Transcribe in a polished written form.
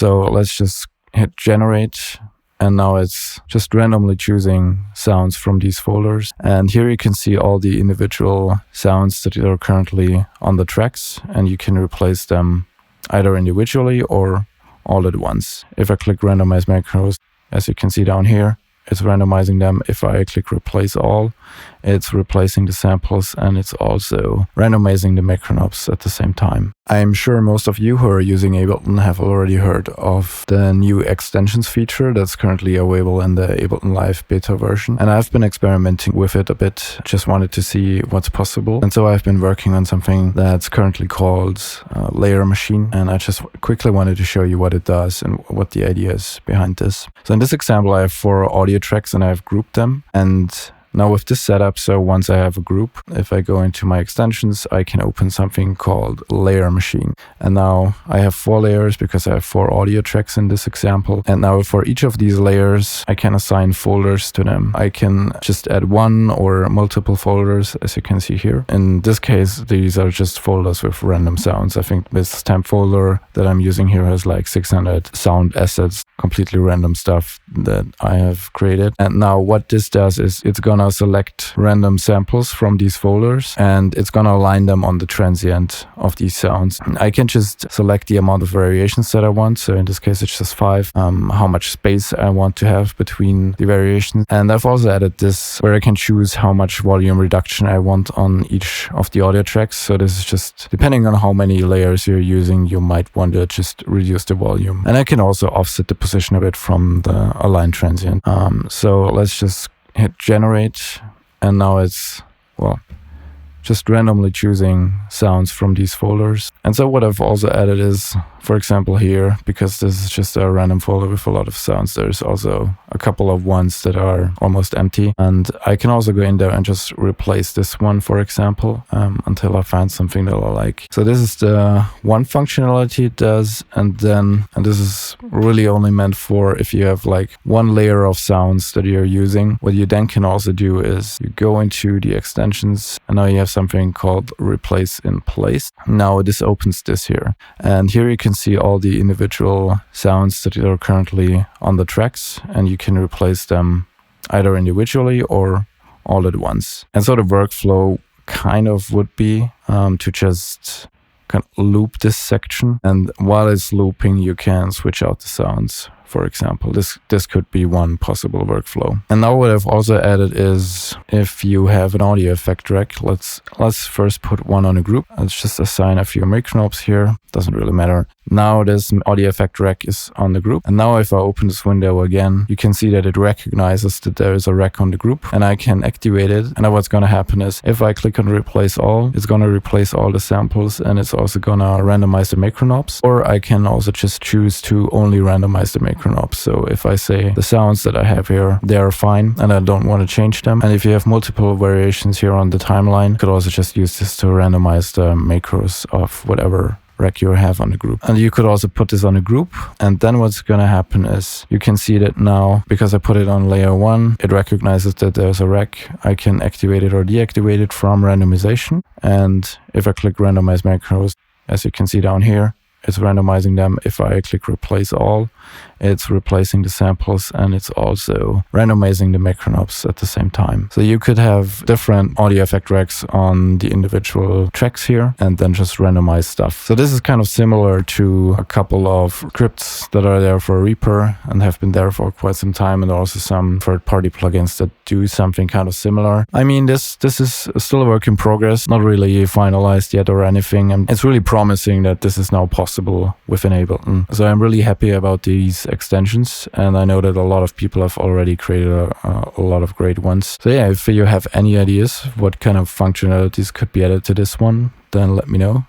So let's just hit generate. And now it's just randomly choosing sounds from these folders. And here you can see all the individual sounds that are currently on the tracks, and you can replace them either individually or all at once. If I click randomize macros, as you can see down here, it's randomizing them. If I click replace all, it's replacing the samples, and it's also randomizing the macro knobs at the same time. I'm sure most of you who are using Ableton have already heard of the new extensions feature that's currently available in the Ableton Live beta version. And I've been experimenting with it a bit, just wanted to see what's possible. And so I've been working on something that's currently called Layer Machine. And I just quickly wanted to show you what it does and what the idea is behind this. So in this example, I have 4 audio tracks and I've grouped them. And now with this setup, so once I have a group, if I go into my extensions, I can open something called Layer Machine. And now I have 4 layers because I have 4 audio tracks in this example. And now for each of these layers, I can assign folders to them. I can just add 1 or multiple folders, as you can see here. In this case, these are just folders with random sounds. I think this temp folder that I'm using here has like 600 sound assets, completely random stuff that I have created. And now what this does is it's gonna select random samples from these folders, and it's gonna align them on the transient of these sounds. I can just select the amount of variations that I want. So in this case, it's just 5, how much space I want to have between the variations. And I've also added this where I can choose how much volume reduction I want on each of the audio tracks. So this is just depending on how many layers you're using, you might want to just reduce the volume. And I can also offset the position a bit from the align transient. So let's just hit generate, and now it's, well, just randomly choosing sounds from these folders. And so what I've also added is, for example here, because this is just a random folder with a lot of sounds, there's also a couple of ones that are almost empty. And I can also go in there and just replace this one, for example, until I find something that I like. So this is the one functionality it does. And this is really only meant for if you have like 1 layer of sounds that you're using. What you then can also do is you go into the extensions, and now you have something called replace in place. Now this opens this here. And here you can see all the individual sounds that are currently on the tracks, and you can replace them either individually or all at once. And so the workflow kind of would be to just kind of loop this section, and while it's looping, you can switch out the sounds. For example, this could be one possible workflow. And now what I've also added is if you have an audio effect track, let's first put one on a group. Let's just assign a few mic knobs here. Doesn't really matter. Now this audio effect rack is on the group. And now if I open this window again, you can see that it recognizes that there is a rack on the group, and I can activate it. And now what's going to happen is if I click on replace all, it's going to replace all the samples, and it's also going to randomize the macro knobs. Or I can also just choose to only randomize the macro knobs. So if I say the sounds that I have here, they are fine and I don't want to change them. And if you have multiple variations here on the timeline, you could also just use this to randomize the macros of whatever rack you have on the group. And you could also put this on a group, and then what's going to happen is you can see that now, because I put it on layer 1, it recognizes that there's a rack. I can activate it or deactivate it from randomization. And if I click randomize macros, as you can see down here, it's randomizing them. If I click replace all, it's replacing the samples, and it's also randomizing the macro knobs at the same time. So you could have different audio effect racks on the individual tracks here and then just randomize stuff. So this is kind of similar to a couple of scripts that are there for Reaper and have been there for quite some time, and also some third-party plugins that do something kind of similar. I mean, this is still a work in progress, not really finalized yet or anything, and it's really promising that this is now possible within Ableton. So I'm really happy about these extensions, and I know that a lot of people have already created a lot of great ones. So yeah, if you have any ideas what kind of functionalities could be added to this one, then let me know.